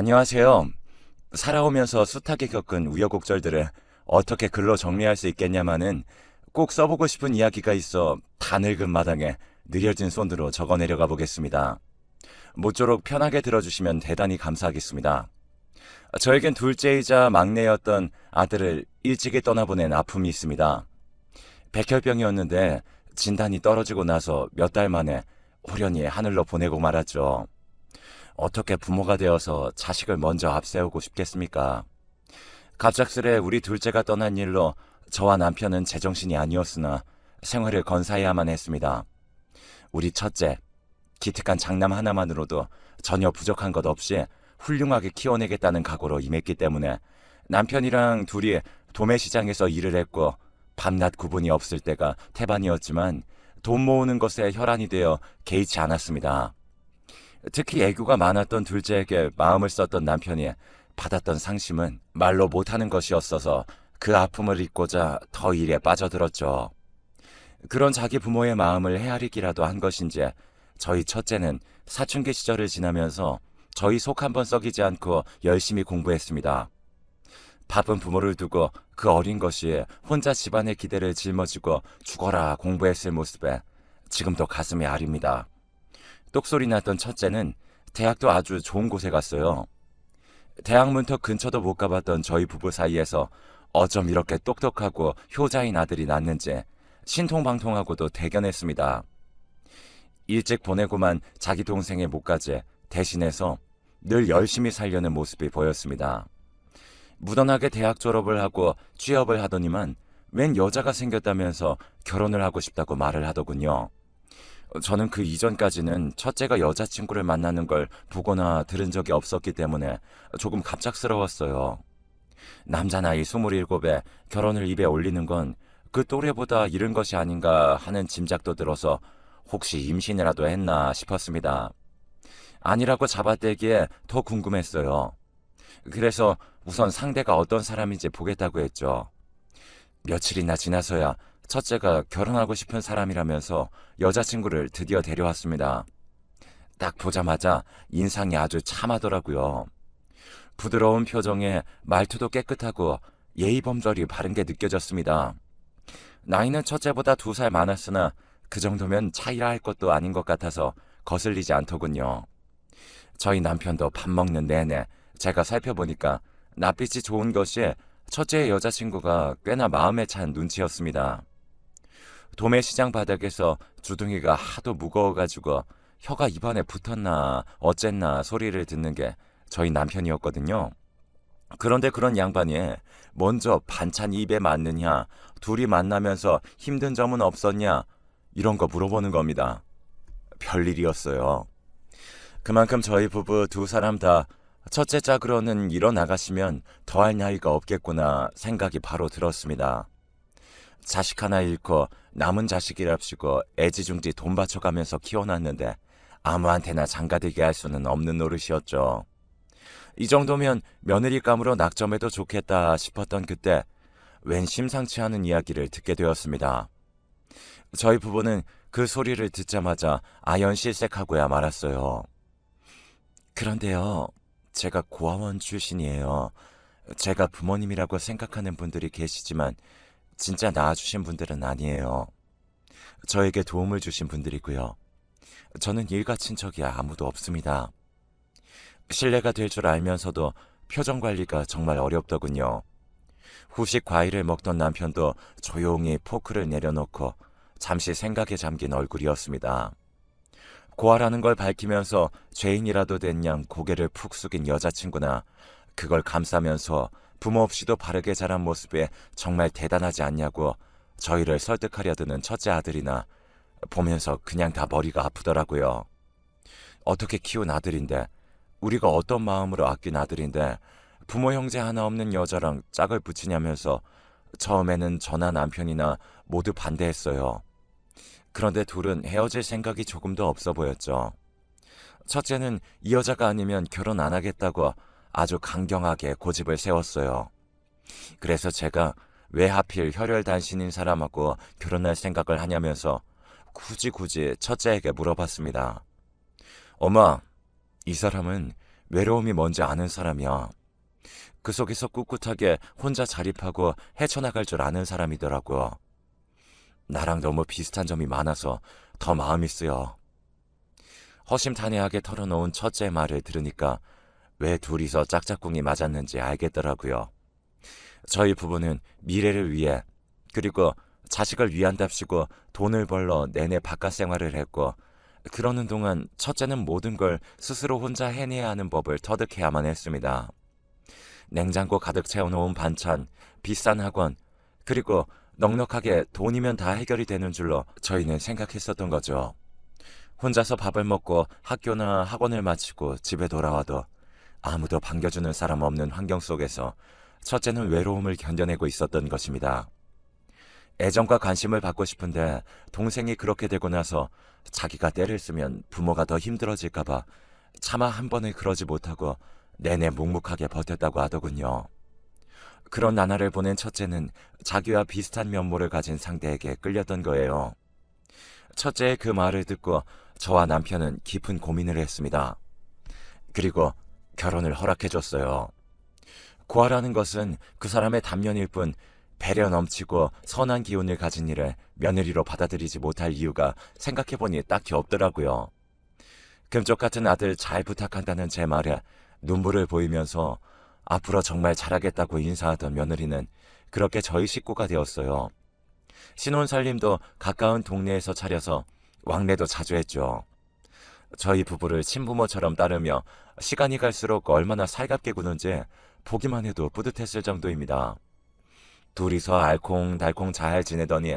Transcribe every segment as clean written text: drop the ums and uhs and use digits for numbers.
안녕하세요. 살아오면서 숱하게 겪은 우여곡절들을 어떻게 글로 정리할 수 있겠냐마는 꼭 써보고 싶은 이야기가 있어 다 늙은 마당에 느려진 손으로 적어 내려가 보겠습니다. 모쪼록 편하게 들어주시면 대단히 감사하겠습니다. 저에겐 둘째이자 막내였던 아들을 일찍이 떠나보낸 아픔이 있습니다. 백혈병이었는데 진단이 떨어지고 나서 몇 달 만에 호련히 하늘로 보내고 말았죠. 어떻게 부모가 되어서 자식을 먼저 앞세우고 싶겠습니까? 갑작스레 우리 둘째가 떠난 일로 저와 남편은 제정신이 아니었으나 생활을 건사해야만 했습니다. 우리 첫째, 기특한 장남 하나만으로도 전혀 부족한 것 없이 훌륭하게 키워내겠다는 각오로 임했기 때문에 남편이랑 둘이 도매시장에서 일을 했고 밤낮 구분이 없을 때가 태반이었지만 돈 모으는 것에 혈안이 되어 개의치 않았습니다. 특히 애교가 많았던 둘째에게 마음을 썼던 남편이 받았던 상심은 말로 못하는 것이었어서 그 아픔을 잊고자 더 일에 빠져들었죠. 그런 자기 부모의 마음을 헤아리기라도 한 것인지 저희 첫째는 사춘기 시절을 지나면서 저희 속 한번 썩이지 않고 열심히 공부했습니다. 바쁜 부모를 두고 그 어린 것이 혼자 집안의 기대를 짊어지고 죽어라 공부했을 모습에 지금도 가슴이 아립니다. 똑소리 났던 첫째는 대학도 아주 좋은 곳에 갔어요. 대학 문턱 근처도 못 가봤던 저희 부부 사이에서 어쩜 이렇게 똑똑하고 효자인 아들이 낳는지 신통방통하고도 대견했습니다. 일찍 보내고만 자기 동생의 몫까지 대신해서 늘 열심히 살려는 모습이 보였습니다. 무던하게 대학 졸업을 하고 취업을 하더니만 웬 여자가 생겼다면서 결혼을 하고 싶다고 말을 하더군요. 저는 그 이전까지는 첫째가 여자친구를 만나는 걸 보거나 들은 적이 없었기 때문에 조금 갑작스러웠어요. 남자 나이 27에 결혼을 입에 올리는 건 그 또래보다 이른 것이 아닌가 하는 짐작도 들어서 혹시 임신이라도 했나 싶었습니다. 아니라고 잡아떼기에 더 궁금했어요. 그래서 우선 상대가 어떤 사람인지 보겠다고 했죠. 며칠이나 지나서야 첫째가 결혼하고 싶은 사람이라면서 여자친구를 드디어 데려왔습니다. 딱 보자마자 인상이 아주 참하더라고요. 부드러운 표정에 말투도 깨끗하고 예의범절이 바른 게 느껴졌습니다. 나이는 첫째보다 2살 많았으나 그 정도면 차이라 할 것도 아닌 것 같아서 거슬리지 않더군요. 저희 남편도 밥 먹는 내내 제가 살펴보니까 낯빛이 좋은 것이 첫째의 여자친구가 꽤나 마음에 찬 눈치였습니다. 도매시장 바닥에서 주둥이가 하도 무거워가지고 혀가 입안에 붙었나 어쨌나 소리를 듣는 게 저희 남편이었거든요. 그런데 그런 양반이 먼저 반찬 입에 맞느냐, 둘이 만나면서 힘든 점은 없었냐, 이런 거 물어보는 겁니다. 별일이었어요. 그만큼 저희 부부 2사람 다 첫째 짝으로는 일어나가시면 더할 나위가 없겠구나 생각이 바로 들었습니다. 자식 하나 잃고 남은 자식이랍시고 애지중지 돈 바쳐가면서 키워놨는데 아무한테나 장가들게 할 수는 없는 노릇이었죠. 이 정도면 며느리감으로 낙점해도 좋겠다 싶었던 그때 웬 심상치 않은 이야기를 듣게 되었습니다. 저희 부부는 그 소리를 듣자마자 아연실색하고야 말았어요. 그런데요, 제가 고아원 출신이에요. 제가 부모님이라고 생각하는 분들이 계시지만 진짜 낳아주신 분들은 아니에요. 저에게 도움을 주신 분들이고요. 저는 일가 친척이 아무도 없습니다. 신뢰가 될 줄 알면서도 표정 관리가 정말 어렵더군요. 후식 과일을 먹던 남편도 조용히 포크를 내려놓고 잠시 생각에 잠긴 얼굴이었습니다. 고아라는 걸 밝히면서 죄인이라도 된 양 고개를 푹 숙인 여자친구나 그걸 감싸면서 부모 없이도 바르게 자란 모습에 정말 대단하지 않냐고 저희를 설득하려 드는 첫째 아들이나 보면서 그냥 다 머리가 아프더라고요. 어떻게 키운 아들인데, 우리가 어떤 마음으로 아낀 아들인데 부모 형제 하나 없는 여자랑 짝을 붙이냐면서 처음에는 저나 남편이나 모두 반대했어요. 그런데 둘은 헤어질 생각이 조금도 없어 보였죠. 첫째는 이 여자가 아니면 결혼 안 하겠다고 아주 강경하게 고집을 세웠어요. 그래서 제가 왜 하필 혈혈단신인 사람하고 결혼할 생각을 하냐면서 굳이 첫째에게 물어봤습니다. 엄마, 이 사람은 외로움이 뭔지 아는 사람이야. 그 속에서 꿋꿋하게 혼자 자립하고 헤쳐나갈 줄 아는 사람이더라고요. 나랑 너무 비슷한 점이 많아서 더 마음이 쓰여. 허심탄회하게 털어놓은 첫째 말을 들으니까 왜 둘이서 짝짝꿍이 맞았는지 알겠더라고요. 저희 부부는 미래를 위해 그리고 자식을 위한답시고 돈을 벌러 내내 바깥 생활을 했고 그러는 동안 첫째는 모든 걸 스스로 혼자 해내야 하는 법을 터득해야만 했습니다. 냉장고 가득 채워놓은 반찬, 비싼 학원, 그리고 넉넉하게 돈이면 다 해결이 되는 줄로 저희는 생각했었던 거죠. 혼자서 밥을 먹고 학교나 학원을 마치고 집에 돌아와도 아무도 반겨주는 사람 없는 환경 속에서 첫째는 외로움을 견뎌내고 있었던 것입니다. 애정과 관심을 받고 싶은데 동생이 그렇게 되고 나서 자기가 때를 쓰면 부모가 더 힘들어질까봐 차마 한 번을 그러지 못하고 내내 묵묵하게 버텼다고 하더군요. 그런 나날을 보낸 첫째는 자기와 비슷한 면모를 가진 상대에게 끌렸던 거예요. 첫째의 그 말을 듣고 저와 남편은 깊은 고민을 했습니다. 그리고 결혼을 허락해줬어요. 구하라는 것은 그 사람의 단면일 뿐 배려 넘치고 선한 기운을 가진 일을 며느리로 받아들이지 못할 이유가 생각해보니 딱히 없더라고요. 금쪽 같은 아들 잘 부탁한다는 제 말에 눈물을 보이면서 앞으로 정말 잘하겠다고 인사하던 며느리는 그렇게 저희 식구가 되었어요. 신혼살림도 가까운 동네에서 차려서 왕래도 자주 했죠. 저희 부부를 친부모처럼 따르며 시간이 갈수록 얼마나 살갑게 구는지 보기만 해도 뿌듯했을 정도입니다. 둘이서 알콩달콩 잘 지내더니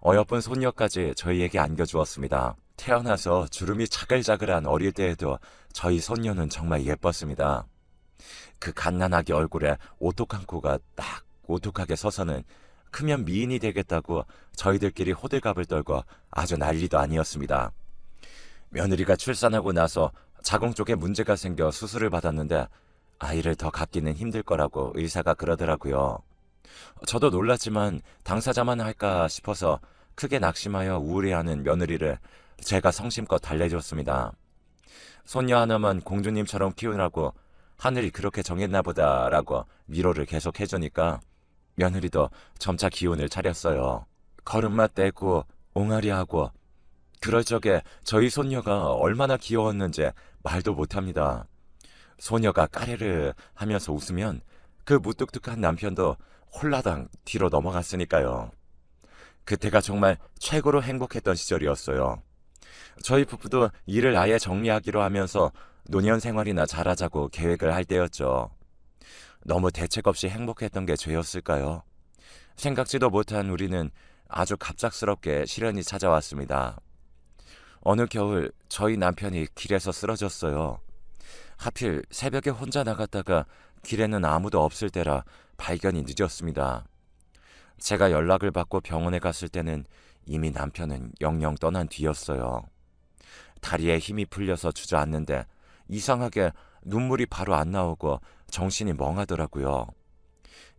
어여쁜 손녀까지 저희에게 안겨주었습니다. 태어나서 주름이 자글자글한 어릴 때에도 저희 손녀는 정말 예뻤습니다. 그 갓난아기 얼굴에 오똑한 코가 딱 오똑하게 서서는 크면 미인이 되겠다고 저희들끼리 호들갑을 떨고 아주 난리도 아니었습니다. 며느리가 출산하고 나서 자궁 쪽에 문제가 생겨 수술을 받았는데 아이를 더 갖기는 힘들 거라고 의사가 그러더라고요. 저도 놀랐지만 당사자만 할까 싶어서 크게 낙심하여 우울해하는 며느리를 제가 성심껏 달래줬습니다. 손녀 하나만 공주님처럼 키우라고 하늘이 그렇게 정했나 보다라고 위로를 계속 해주니까 며느리도 점차 기운을 차렸어요. 걸음마 떼고 옹알이하고 그럴 적에 저희 손녀가 얼마나 귀여웠는지 말도 못합니다. 소녀가 까르르 하면서 웃으면 그 무뚝뚝한 남편도 홀라당 뒤로 넘어갔으니까요. 그때가 정말 최고로 행복했던 시절이었어요. 저희 부부도 일을 아예 정리하기로 하면서 노년 생활이나 잘하자고 계획을 할 때였죠. 너무 대책 없이 행복했던 게 죄였을까요? 생각지도 못한 우리는 아주 갑작스럽게 시련이 찾아왔습니다. 어느 겨울 저희 남편이 길에서 쓰러졌어요. 하필 새벽에 혼자 나갔다가 길에는 아무도 없을 때라 발견이 늦었습니다. 제가 연락을 받고 병원에 갔을 때는 이미 남편은 영영 떠난 뒤였어요. 다리에 힘이 풀려서 주저앉는데 이상하게 눈물이 바로 안 나오고 정신이 멍하더라고요.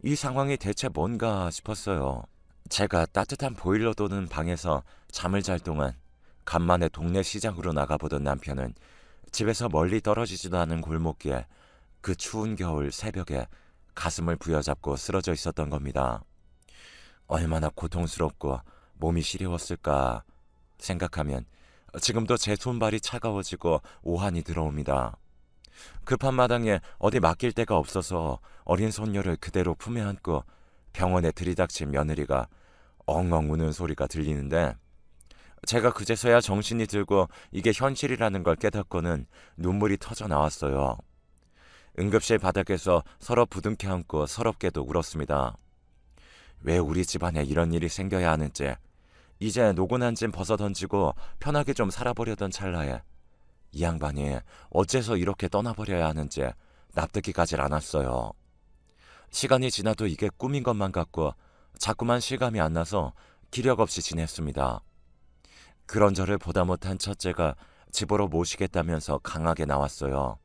이 상황이 대체 뭔가 싶었어요. 제가 따뜻한 보일러 도는 방에서 잠을 잘 동안 간만에 동네 시장으로 나가보던 남편은 집에서 멀리 떨어지지도 않은 골목길에 그 추운 겨울 새벽에 가슴을 부여잡고 쓰러져 있었던 겁니다. 얼마나 고통스럽고 몸이 시려웠을까 생각하면 지금도 제 손발이 차가워지고 오한이 들어옵니다. 급한 마당에 어디 맡길 데가 없어서 어린 손녀를 그대로 품에 안고 병원에 들이닥친 며느리가 엉엉 우는 소리가 들리는데 제가 그제서야 정신이 들고 이게 현실이라는 걸 깨닫고는 눈물이 터져 나왔어요. 응급실 바닥에서 서로 부둥켜 안고 서럽게도 울었습니다. 왜 우리 집안에 이런 일이 생겨야 하는지, 이제 노곤한 짐 벗어던지고 편하게 좀 살아보려던 찰나에 이 양반이 어째서 이렇게 떠나버려야 하는지 납득이 가질 않았어요. 시간이 지나도 이게 꿈인 것만 같고 자꾸만 실감이 안 나서 기력 없이 지냈습니다. 그런 저를 보다 못한 첫째가 집으로 모시겠다면서 강하게 나왔어요.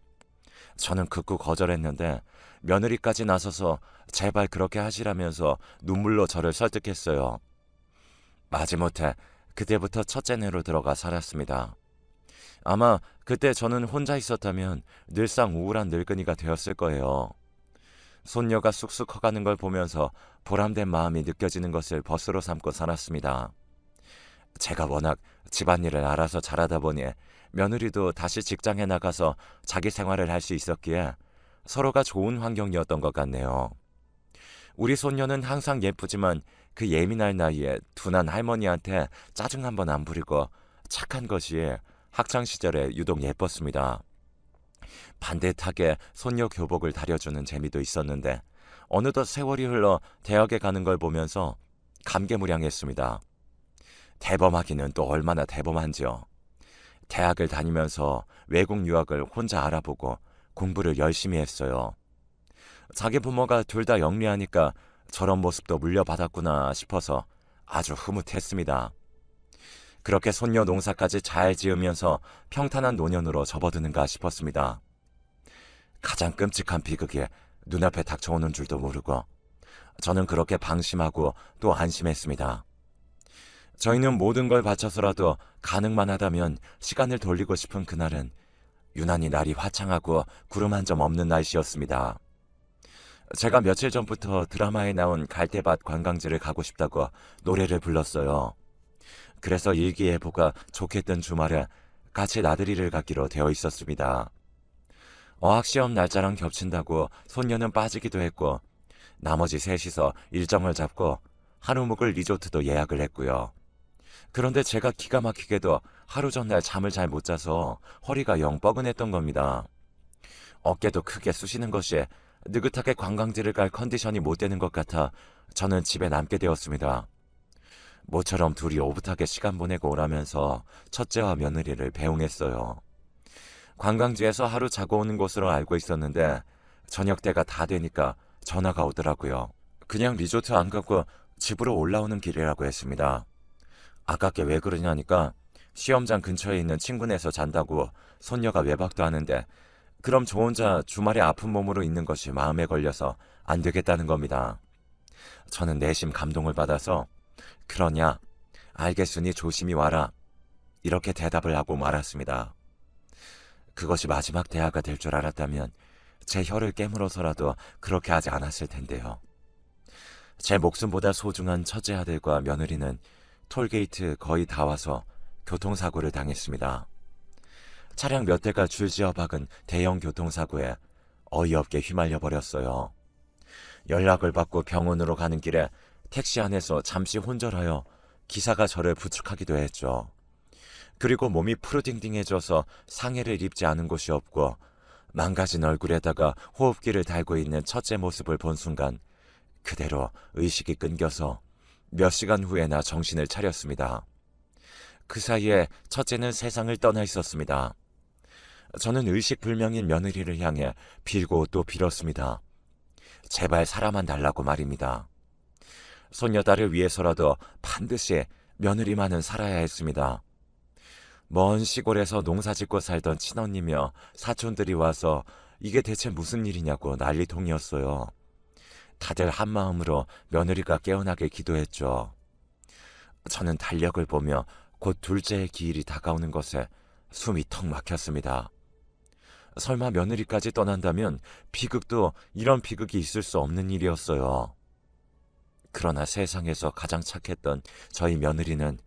저는 극구 거절했는데 며느리까지 나서서 제발 그렇게 하시라면서 눈물로 저를 설득했어요. 마지못해 그때부터 첫째네로 들어가 살았습니다. 아마 그때 저는 혼자 있었다면 늘상 우울한 늙은이가 되었을 거예요. 손녀가 쑥쑥 커가는 걸 보면서 보람된 마음이 느껴지는 것을 벗으로 삼고 살았습니다. 제가 워낙 집안일을 알아서 잘하다 보니 며느리도 다시 직장에 나가서 자기 생활을 할 수 있었기에 서로가 좋은 환경이었던 것 같네요. 우리 손녀는 항상 예쁘지만 그 예민할 나이에 둔한 할머니한테 짜증 한 번 안 부리고 착한 것이 학창 시절에 유독 예뻤습니다. 반듯하게 손녀 교복을 다려주는 재미도 있었는데 어느덧 세월이 흘러 대학에 가는 걸 보면서 감개무량했습니다. 대범하기는 또 얼마나 대범한지요. 대학을 다니면서 외국 유학을 혼자 알아보고 공부를 열심히 했어요. 자기 부모가 둘 다 영리하니까 저런 모습도 물려받았구나 싶어서 아주 흐뭇했습니다. 그렇게 손녀 농사까지 잘 지으면서 평탄한 노년으로 접어드는가 싶었습니다. 가장 끔찍한 비극이 눈앞에 닥쳐오는 줄도 모르고 저는 그렇게 방심하고 또 안심했습니다. 저희는 모든 걸 바쳐서라도 가능만 하다면 시간을 돌리고 싶은 그날은 유난히 날이 화창하고 구름 한 점 없는 날씨였습니다. 제가 며칠 전부터 드라마에 나온 갈대밭 관광지를 가고 싶다고 노래를 불렀어요. 그래서 일기예보가 좋겠던 주말에 같이 나들이를 가기로 되어 있었습니다. 어학시험 날짜랑 겹친다고 손녀는 빠지기도 했고 나머지 셋이서 일정을 잡고 하루 묵을 리조트도 예약을 했고요. 그런데 제가 기가 막히게도 하루 전날 잠을 잘 못 자서 허리가 영 뻐근했던 겁니다. 어깨도 크게 쑤시는 것이 느긋하게 관광지를 갈 컨디션이 못 되는 것 같아 저는 집에 남게 되었습니다. 모처럼 둘이 오붓하게 시간 보내고 오라면서 첫째와 며느리를 배웅했어요. 관광지에서 하루 자고 오는 곳으로 알고 있었는데 저녁 때가 다 되니까 전화가 오더라고요. 그냥 리조트 안 가고 집으로 올라오는 길이라고 했습니다. 아깝게 왜 그러냐니까 시험장 근처에 있는 친구네에서 잔다고 손녀가 외박도 하는데 그럼 저 혼자 주말에 아픈 몸으로 있는 것이 마음에 걸려서 안 되겠다는 겁니다. 저는 내심 감동을 받아서 그러냐? 알겠으니 조심히 와라. 이렇게 대답을 하고 말았습니다. 그것이 마지막 대화가 될 줄 알았다면 제 혀를 깨물어서라도 그렇게 하지 않았을 텐데요. 제 목숨보다 소중한 첫째 아들과 며느리는 톨게이트 거의 다 와서 교통사고를 당했습니다. 차량 몇 대가 줄지어 박은 대형 교통사고에 어이없게 휘말려 버렸어요. 연락을 받고 병원으로 가는 길에 택시 안에서 잠시 혼절하여 기사가 저를 부축하기도 했죠. 그리고 몸이 푸르딩딩해져서 상해를 입지 않은 곳이 없고 망가진 얼굴에다가 호흡기를 달고 있는 첫째 모습을 본 순간 그대로 의식이 끊겨서 몇 시간 후에나 정신을 차렸습니다. 그 사이에 첫째는 세상을 떠나 있었습니다. 저는 의식불명인 며느리를 향해 빌고 또 빌었습니다. 제발 살아만 달라고 말입니다. 손녀딸을 위해서라도 반드시 며느리만은 살아야 했습니다. 먼 시골에서 농사짓고 살던 친언니며 사촌들이 와서 이게 대체 무슨 일이냐고 난리통이었어요. 다들 한마음으로 며느리가 깨어나길 기도했죠. 저는 달력을 보며 곧 둘째의 기일이 다가오는 것에 숨이 턱 막혔습니다. 설마 며느리까지 떠난다면 비극도 이런 비극이 있을 수 없는 일이었어요. 그러나 세상에서 가장 착했던 저희 며느리는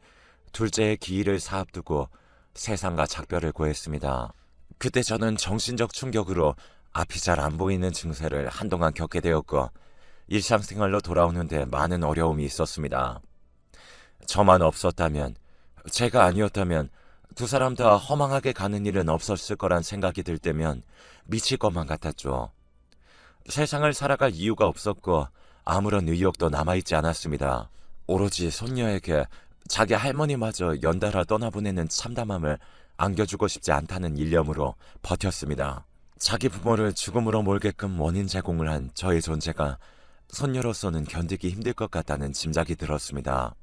둘째의 기일을 사앞두고 세상과 작별을 고했습니다. 그때 저는 정신적 충격으로 앞이 잘 안 보이는 증세를 한동안 겪게 되었고 일상생활로 돌아오는데 많은 어려움이 있었습니다. 저만 없었다면, 제가 아니었다면 두 사람 다 허망하게 가는 일은 없었을 거란 생각이 들 때면 미칠 것만 같았죠. 세상을 살아갈 이유가 없었고 아무런 의욕도 남아있지 않았습니다. 오로지 손녀에게 자기 할머니마저 연달아 떠나보내는 참담함을 안겨주고 싶지 않다는 일념으로 버텼습니다. 자기 부모를 죽음으로 몰게끔 원인 제공을 한 저의 존재가 손녀로서는 견디기 힘들 것 같다는 짐작이 들었습니다.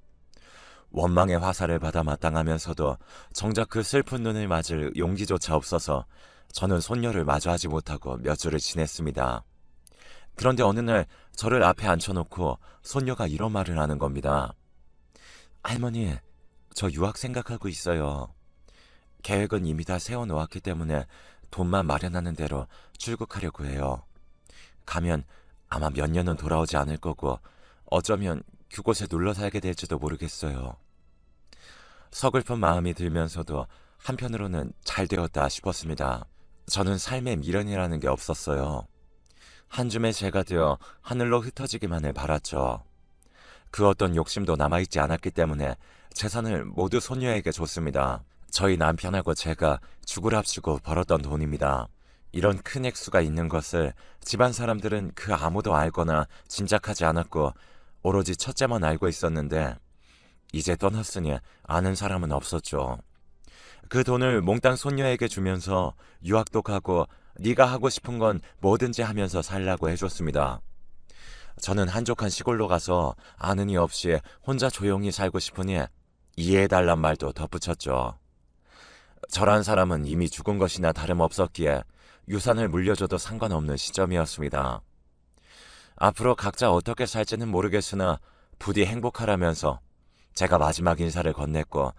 원망의 화살을 받아 마땅하면서도 정작 그 슬픈 눈을 맞을 용기조차 없어서 저는 손녀를 마주하지 못하고 몇 주를 지냈습니다. 그런데 어느 날 저를 앞에 앉혀놓고 손녀가 이런 말을 하는 겁니다. 할머니, 저 유학 생각하고 있어요. 계획은 이미 다 세워놓았기 때문에 돈만 마련하는 대로 출국하려고 해요. 가면 아마 몇 년은 돌아오지 않을 거고 어쩌면 그곳에 눌러 살게 될지도 모르겠어요. 서글픈 마음이 들면서도 한편으로는 잘 되었다 싶었습니다. 저는 삶에 미련이라는 게 없었어요. 한 줌의 재가 되어 하늘로 흩어지기만을 바랐죠. 그 어떤 욕심도 남아있지 않았기 때문에 재산을 모두 손녀에게 줬습니다. 저희 남편하고 제가 죽을합시고 벌었던 돈입니다. 이런 큰 액수가 있는 것을 집안 사람들은 그 아무도 알거나 짐작하지 않았고 오로지 첫째만 알고 있었는데 이제 떠났으니 아는 사람은 없었죠. 그 돈을 몽땅 손녀에게 주면서 유학도 가고 네가 하고 싶은 건 뭐든지 하면서 살라고 해줬습니다. 저는 한적한 시골로 가서 아는 이 없이 혼자 조용히 살고 싶으니 이해해달란 말도 덧붙였죠. 저란 사람은 이미 죽은 것이나 다름없었기에 유산을 물려줘도 상관없는 시점이었습니다. 앞으로 각자 어떻게 살지는 모르겠으나 부디 행복하라면서 제가 마지막 인사를 건넸고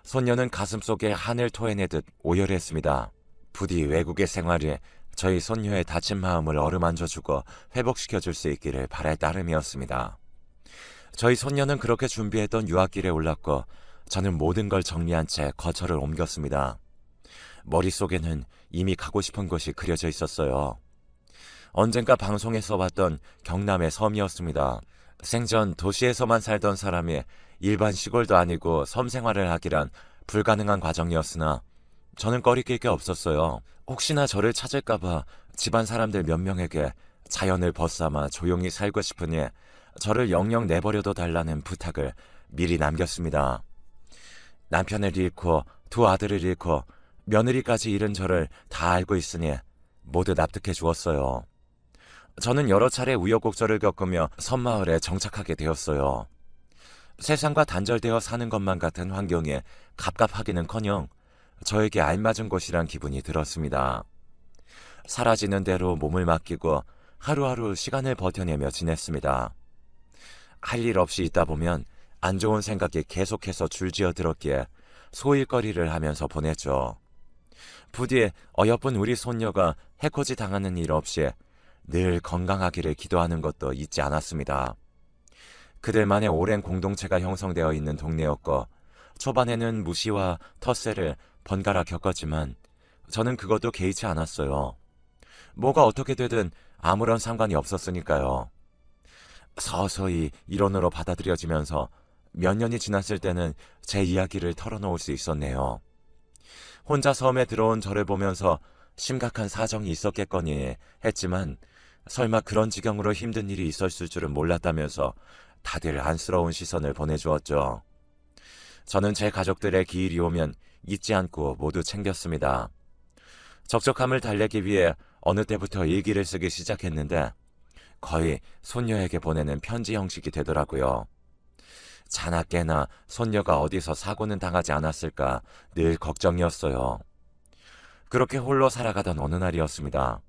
손녀는 가슴속에 하늘 토해내듯 오열했습니다. 부디 외국의 생활이 저희 손녀의 다친 마음을 어루만져주고 회복시켜줄 수 있기를 바랄 따름이었습니다. 저희 손녀는 그렇게 준비했던 유학길에 올랐고 저는 모든 걸 정리한 채 거처를 옮겼습니다. 머릿속에는 이미 가고 싶은 곳이 그려져 있었어요. 언젠가 방송에서 봤던 경남의 섬이었습니다. 생전 도시에서만 살던 사람이 일반 시골도 아니고 섬 생활을 하기란 불가능한 과정이었으나 저는 꺼리낄 게 없었어요. 혹시나 저를 찾을까봐 집안 사람들 몇 명에게 자연을 벗삼아 조용히 살고 싶으니 저를 영영 내버려둬 달라는 부탁을 미리 남겼습니다. 남편을 잃고 두 아들을 잃고 며느리까지 잃은 저를 다 알고 있으니 모두 납득해 주었어요. 저는 여러 차례 우여곡절을 겪으며 섬마을에 정착하게 되었어요. 세상과 단절되어 사는 것만 같은 환경에 갑갑하기는커녕 저에게 알맞은 곳이란 기분이 들었습니다. 사라지는 대로 몸을 맡기고 하루하루 시간을 버텨내며 지냈습니다. 할 일 없이 있다 보면 안 좋은 생각이 계속해서 줄지어 들었기에 소일거리를 하면서 보냈죠. 부디 어여쁜 우리 손녀가 해코지 당하는 일 없이 늘 건강하기를 기도하는 것도 잊지 않았습니다. 그들만의 오랜 공동체가 형성되어 있는 동네였고 초반에는 무시와 텃세를 번갈아 겪었지만 저는 그것도 개의치 않았어요. 뭐가 어떻게 되든 아무런 상관이 없었으니까요. 서서히 일원으로 받아들여지면서 몇 년이 지났을 때는 제 이야기를 털어놓을 수 있었네요. 혼자 섬에 들어온 저를 보면서 심각한 사정이 있었겠거니 했지만 설마 그런 지경으로 힘든 일이 있었을 줄은 몰랐다면서 다들 안쓰러운 시선을 보내주었죠. 저는 제 가족들의 기일이 오면 잊지 않고 모두 챙겼습니다. 적적함을 달래기 위해 어느 때부터 일기를 쓰기 시작했는데 거의 손녀에게 보내는 편지 형식이 되더라고요. 자나깨나 손녀가 어디서 사고는 당하지 않았을까 늘 걱정이었어요. 그렇게 홀로 살아가던 어느 날이었습니다.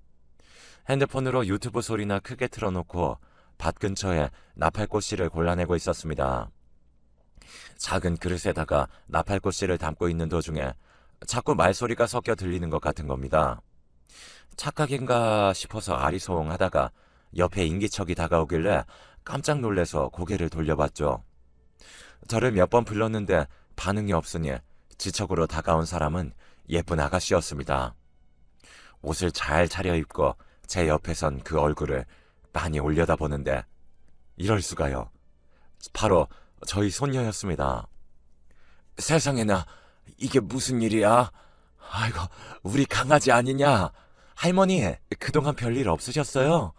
핸드폰으로 유튜브 소리나 크게 틀어놓고 밭 근처에 나팔꽃씨를 골라내고 있었습니다. 작은 그릇에다가 나팔꽃씨를 담고 있는 도중에 자꾸 말소리가 섞여 들리는 것 같은 겁니다. 착각인가 싶어서 아리송하다가 옆에 인기척이 다가오길래 깜짝 놀래서 고개를 돌려봤죠. 저를 몇 번 불렀는데 반응이 없으니 지척으로 다가온 사람은 예쁜 아가씨였습니다. 옷을 잘 차려입고 제 옆에 선 그 얼굴을 많이 올려다보는데 이럴 수가요. 바로 저희 손녀였습니다. 세상에나 이게 무슨 일이야? 아이고 우리 강아지 아니냐? 할머니 그동안 별일 없으셨어요?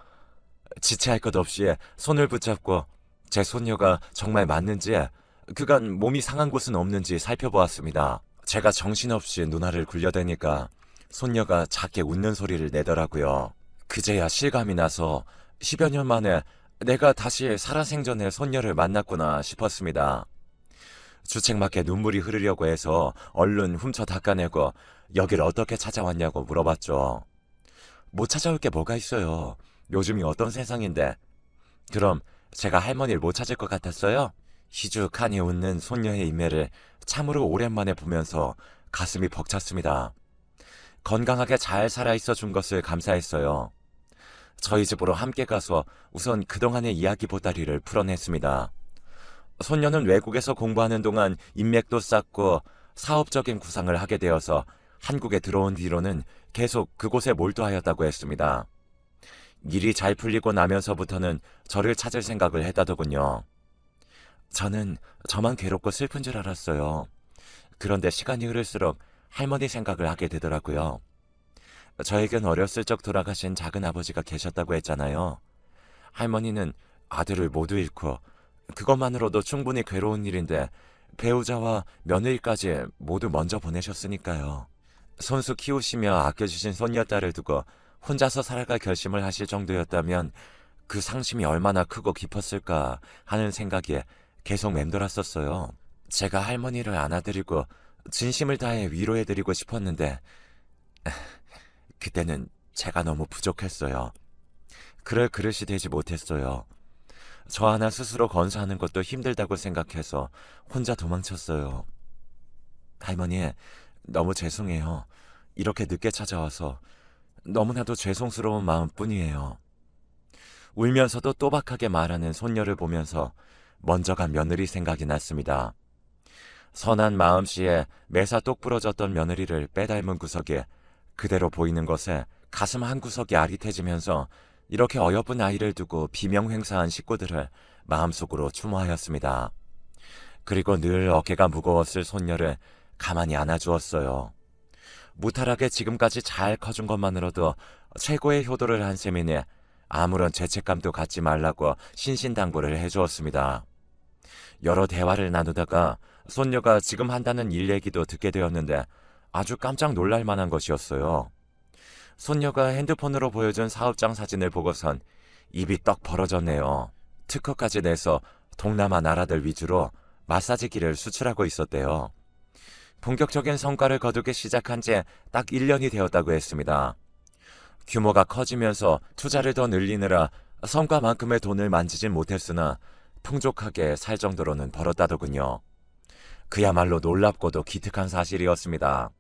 지체할 것 없이 손을 붙잡고 제 손녀가 정말 맞는지 그간 몸이 상한 곳은 없는지 살펴보았습니다. 제가 정신없이 누나를 굴려대니까 손녀가 작게 웃는 소리를 내더라고요. 그제야 실감이 나서 10여 년 만에 내가 다시 살아생전에 손녀를 만났구나 싶었습니다. 주책맞게 눈물이 흐르려고 해서 얼른 훔쳐 닦아내고 여길 어떻게 찾아왔냐고 물어봤죠. 못 찾아올 게 뭐가 있어요. 요즘이 어떤 세상인데. 그럼 제가 할머니를 못 찾을 것 같았어요? 희죽하니 웃는 손녀의 인매를 참으로 오랜만에 보면서 가슴이 벅찼습니다. 건강하게 잘 살아있어 준 것을 감사했어요. 저희 집으로 함께 가서 우선 그동안의 이야기 보따리를 풀어냈습니다. 손녀는 외국에서 공부하는 동안 인맥도 쌓고 사업적인 구상을 하게 되어서 한국에 들어온 뒤로는 계속 그곳에 몰두하였다고 했습니다. 일이 잘 풀리고 나면서부터는 저를 찾을 생각을 했다더군요. 저는 저만 괴롭고 슬픈 줄 알았어요. 그런데 시간이 흐를수록 할머니 생각을 하게 되더라고요. 저에겐 어렸을 적 돌아가신 작은 아버지가 계셨다고 했잖아요. 할머니는 아들을 모두 잃고 그것만으로도 충분히 괴로운 일인데 배우자와 며느리까지 모두 먼저 보내셨으니까요. 손수 키우시며 아껴주신 손녀딸을 두고 혼자서 살아갈 결심을 하실 정도였다면 그 상심이 얼마나 크고 깊었을까 하는 생각에 계속 맴돌았었어요. 제가 할머니를 안아드리고 진심을 다해 위로해드리고 싶었는데 그때는 제가 너무 부족했어요. 그럴 그릇이 되지 못했어요. 저 하나 스스로 건사하는 것도 힘들다고 생각해서 혼자 도망쳤어요. 할머니, 너무 죄송해요. 이렇게 늦게 찾아와서 너무나도 죄송스러운 마음뿐이에요. 울면서도 또박하게 말하는 손녀를 보면서 먼저 간 며느리 생각이 났습니다. 선한 마음씨에 매사 똑 부러졌던 며느리를 빼닮은 구석에 그대로 보이는 것에 가슴 한 구석이 아릿해지면서 이렇게 어여쁜 아이를 두고 비명횡사한 식구들을 마음속으로 추모하였습니다. 그리고 늘 어깨가 무거웠을 손녀를 가만히 안아주었어요. 무탈하게 지금까지 잘 커준 것만으로도 최고의 효도를 한 셈이니 아무런 죄책감도 갖지 말라고 신신당부를 해주었습니다. 여러 대화를 나누다가 손녀가 지금 한다는 일 얘기도 듣게 되었는데 아주 깜짝 놀랄 만한 것이었어요. 손녀가 핸드폰으로 보여준 사업장 사진을 보고선 입이 떡 벌어졌네요. 특허까지 내서 동남아 나라들 위주로 마사지기를 수출하고 있었대요. 본격적인 성과를 거두기 시작한 지 딱 1년이 되었다고 했습니다. 규모가 커지면서 투자를 더 늘리느라 성과만큼의 돈을 만지진 못했으나 풍족하게 살 정도로는 벌었다더군요. 그야말로 놀랍고도 기특한 사실이었습니다.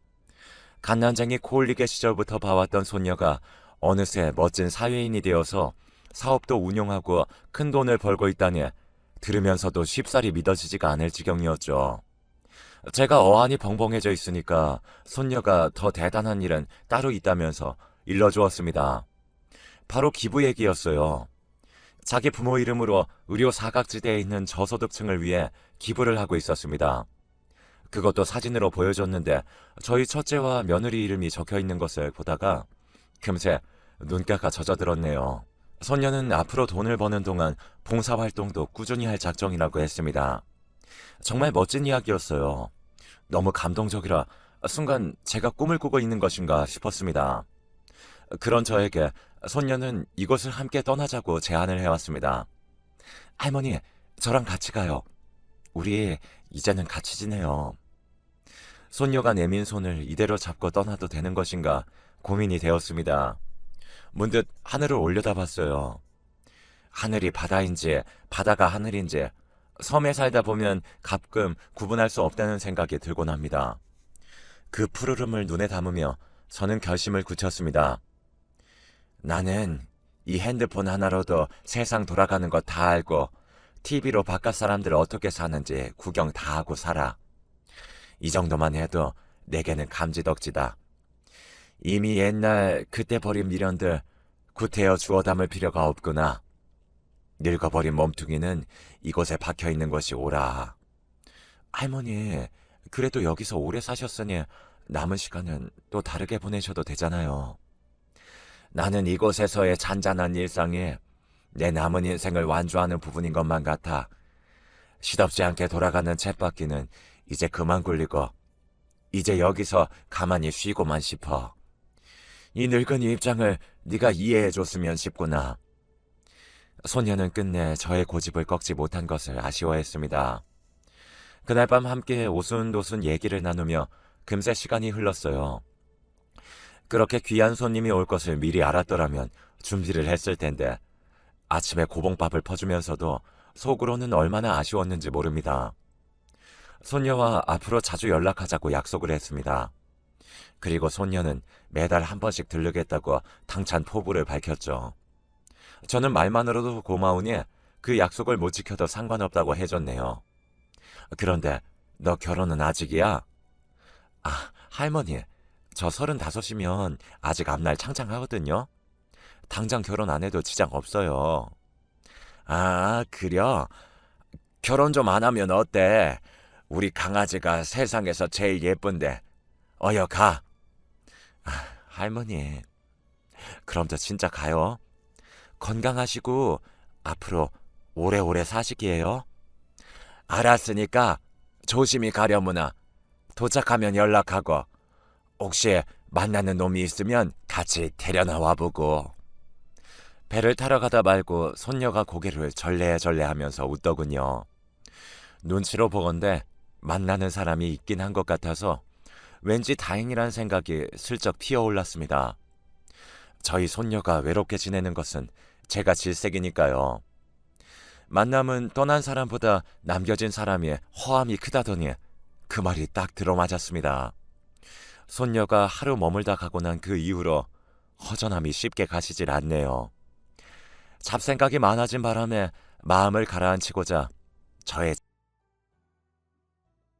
갓난쟁이 코올리게 시절부터 봐왔던 손녀가 어느새 멋진 사회인이 되어서 사업도 운영하고 큰 돈을 벌고 있다니 들으면서도 쉽사리 믿어지지가 않을 지경이었죠. 제가 어안이 벙벙해져 있으니까 손녀가 더 대단한 일은 따로 있다면서 일러주었습니다. 바로 기부 얘기였어요. 자기 부모 이름으로 의료 사각지대에 있는 저소득층을 위해 기부를 하고 있었습니다. 그것도 사진으로 보여줬는데 저희 첫째와 며느리 이름이 적혀있는 것을 보다가 금세 눈가가 젖어들었네요. 손녀는 앞으로 돈을 버는 동안 봉사활동도 꾸준히 할 작정이라고 했습니다. 정말 멋진 이야기였어요. 너무 감동적이라 순간 제가 꿈을 꾸고 있는 것인가 싶었습니다. 그런 저에게 손녀는 이곳을 함께 떠나자고 제안을 해왔습니다. 할머니, 저랑 같이 가요. 우리 이제는 같이 지내요. 손녀가 내민 손을 이대로 잡고 떠나도 되는 것인가 고민이 되었습니다. 문득 하늘을 올려다봤어요. 하늘이 바다인지 바다가 하늘인지 섬에 살다 보면 가끔 구분할 수 없다는 생각이 들곤 합니다. 그 푸르름을 눈에 담으며 저는 결심을 굳혔습니다. 나는 이 핸드폰 하나로도 세상 돌아가는 거 다 알고 TV로 바깥 사람들 어떻게 사는지 구경 다 하고 살아. 이 정도만 해도 내게는 감지덕지다. 이미 옛날 그때 버린 미련들 구태여 주워 담을 필요가 없구나. 늙어버린 몸뚱이는 이곳에 박혀있는 것이 옳아. 할머니, 그래도 여기서 오래 사셨으니 남은 시간은 또 다르게 보내셔도 되잖아요. 나는 이곳에서의 잔잔한 일상이 내 남은 인생을 완주하는 부분인 것만 같아. 시덥지 않게 돌아가는 쳇바퀴는 이제 그만 굴리고 이제 여기서 가만히 쉬고만 싶어. 이 늙은이 입장을 네가 이해해줬으면 싶구나. 소녀는 끝내 저의 고집을 꺾지 못한 것을 아쉬워했습니다. 그날 밤 함께 오순도순 얘기를 나누며 금세 시간이 흘렀어요. 그렇게 귀한 손님이 올 것을 미리 알았더라면 준비를 했을 텐데 아침에 고봉밥을 퍼주면서도 속으로는 얼마나 아쉬웠는지 모릅니다. 손녀와 앞으로 자주 연락하자고 약속을 했습니다. 그리고 손녀는 매달 한 번씩 들르겠다고 당찬 포부를 밝혔죠. 저는 말만으로도 고마우니 그 약속을 못 지켜도 상관없다고 해줬네요. 그런데 너 결혼은 아직이야? 아, 할머니, 저 35이면 아직 앞날 창창하거든요. 당장 결혼 안 해도 지장 없어요. 아, 그려? 결혼 좀 안 하면 어때? 우리 강아지가 세상에서 제일 예쁜데. 어여 가. 아, 할머니, 그럼 저 진짜 가요. 건강하시고 앞으로 오래오래 사시기에요. 알았으니까 조심히 가려무나. 도착하면 연락하고 혹시 만나는 놈이 있으면 같이 데려나와 보고. 배를 타러 가다 말고 손녀가 고개를 절레절레하면서 웃더군요. 눈치로 보건대 만나는 사람이 있긴 한 것 같아서 왠지 다행이란 생각이 슬쩍 피어올랐습니다. 저희 손녀가 외롭게 지내는 것은 제가 질색이니까요. 만남은 떠난 사람보다 남겨진 사람이 허함이 크다더니 그 말이 딱 들어맞았습니다. 손녀가 하루 머물다 가고 난 그 이후로 허전함이 쉽게 가시질 않네요. 잡생각이 많아진 바람에 마음을 가라앉히고자 저의